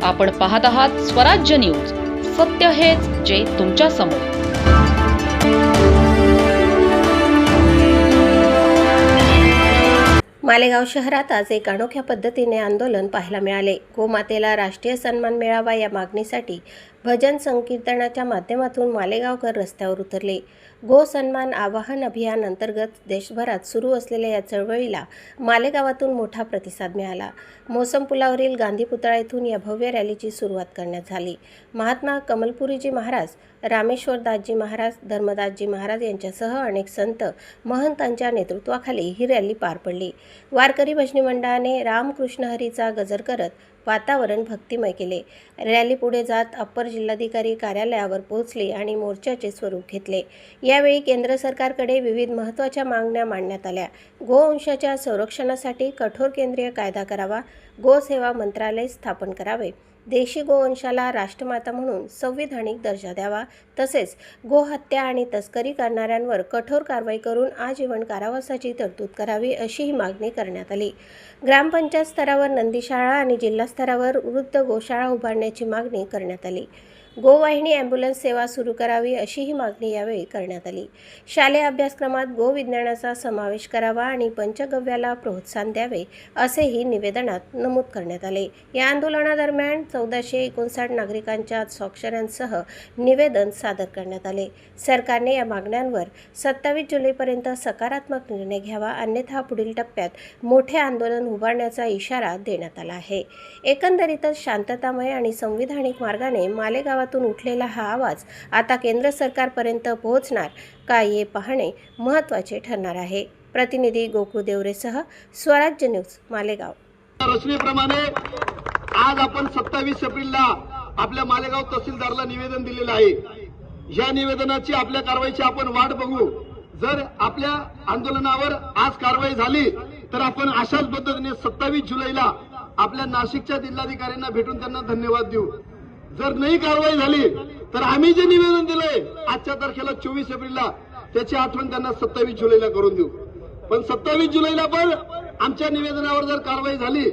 आपण पाहत आहात स्वराज्य न्यूज. सत्य हेच जे तुमच्या समोर. मालेगाव शहरात आज एक अनोख्या पद्धतीने आंदोलन पाहायला मिळाले. गोमातेला राष्ट्रीय सन्मान मिळावा या मागणीसाठी भजन संकीर्तनाच्या माध्यमातून मालेगावकर रस्त्यावर उतरले. गो सन्मान आवाहन अभियान अंतर्गत देशभरात सुरू असलेल्या या चळवळीला मालेगावातून मोठा प्रतिसाद मिळाला. मोसम पुलावरील गांधी पुतळा येथून या भव्य रॅलीची सुरुवात करण्यात झाली. महात्मा कमलपुरीजी महाराज, रामेश्वरदासजी महाराज, धर्मदासजी महाराज यांच्यासह अनेक संत महंतांच्या नेतृत्वाखाली ही रॅली पार पडली. वारकरी भजनी मंडळाने रामकृष्ण हरीचा गजर करत वातावरण भक्तिमय केले. रॅली पुढे जात अप्पर जिल्हाधिकारी कार्यालयावर पोहोचली आणि मोर्चाचे स्वरूप घेतले. यावेळी केंद्र सरकारकडे विविध महत्त्वाच्या मागण्या मांडण्यात आल्या. गोवंशाच्या संरक्षणासाठी कठोर केंद्रीय कायदा करावा, गोसेवा मंत्रालय स्थापन करावे, देशी गोवंशाला राष्ट्रमाता म्हणून संविधानिक दर्जा द्यावा, तसेच गोहत्या आणि तस्करी करणाऱ्यांवर कठोर कारवाई करून आजीवन कारावासाची तरतूद करावी अशी ही मागणी करण्यात आली. ग्रामपंचायत स्तरावर नंदीशाळा आणि जिल्हा स्तरावर वृद्ध गोशाळा उभारण्याची मागणी करण्यात आली. गोवाहिनी ॲम्ब्युलन्स सेवा सुरू करावी अशी ही मागणी यावेळी करण्यात आली. शालेय अभ्यासक्रमात गोविज्ञानाचा समावेश करावा आणि पंचगव्याला प्रोत्साहन द्यावे असेही निवेदनात नमूद करण्यात आले. या आंदोलनादरम्यान 1459 नागरिकांच्या स्वाक्षऱ्यांसह निवेदन सादर करण्यात आले. सरकारने या मागण्यांवर 27 जुलैपर्यंत सकारात्मक निर्णय घ्यावा, अन्यथा पुढील टप्प्यात मोठे आंदोलन उभारण्याचा इशारा देण्यात आला आहे. एकंदरीतच शांततामय आणि संविधानिक मार्गाने मालेगावात उठलेला हा आवाज आता केंद्र सरकारपर्यंत पोहोचणार का हे पाहणे महत्त्वाचे ठरणार आहे. प्रतिनिधी गोकुळ देवरेसह स्वराज्य न्यूज, मालेगाव. रचनेप्रमाणे आज आपण 27 एप्रिलला आपल्या मालेगाव तहसीलदारला निवेदन दिलेलं आहे. या निवेदनाची आपल्या कारवाईची आपण वाट बघू. जर आपल्या आंदोलनावर आज कारवाई झाली तर आपण अशाच पद्धतीने 27 जुलैला आपल्या नाशिकच्या जिल्हाधिकाऱ्यांना भेटून त्यांना धन्यवाद देऊ. जर नाही कारवाई झाली तर आम्ही जे निवेदन दिलंय आजच्या तारखेला 24 एप्रिलला त्याची आठवण त्यांना 27 जुलैला करून देऊ. पण 27 जुलैला पण आमच्या निवेदनावर जर कारवाई झाली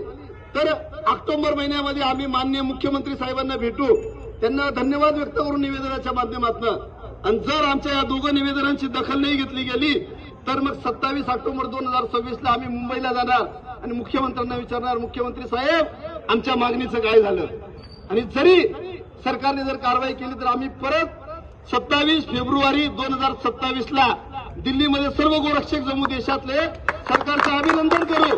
तर ऑक्टोबर महिन्यामध्ये आम्ही माननीय मुख्यमंत्री साहेबांना भेटू, त्यांना धन्यवाद व्यक्त करू निवेदनाच्या माध्यमातून. आणि जर आमच्या या दोघं निवेदनांची दखल नाही घेतली गेली तर मग 27 ऑक्टोबर 2026ला आम्ही मुंबईला जाणार आणि मुख्यमंत्र्यांना विचारणार, मुख्यमंत्री साहेब आमच्या मागणीचं काय झालं. आणि जरी सरकारने जर कारवाई केली तर आम्ही परत 27 फेब्रुवारी 2027ला दिल्लीमध्ये सर्व गोरक्षक जम्मू देशातले सरकारचे अभिनंदन करू.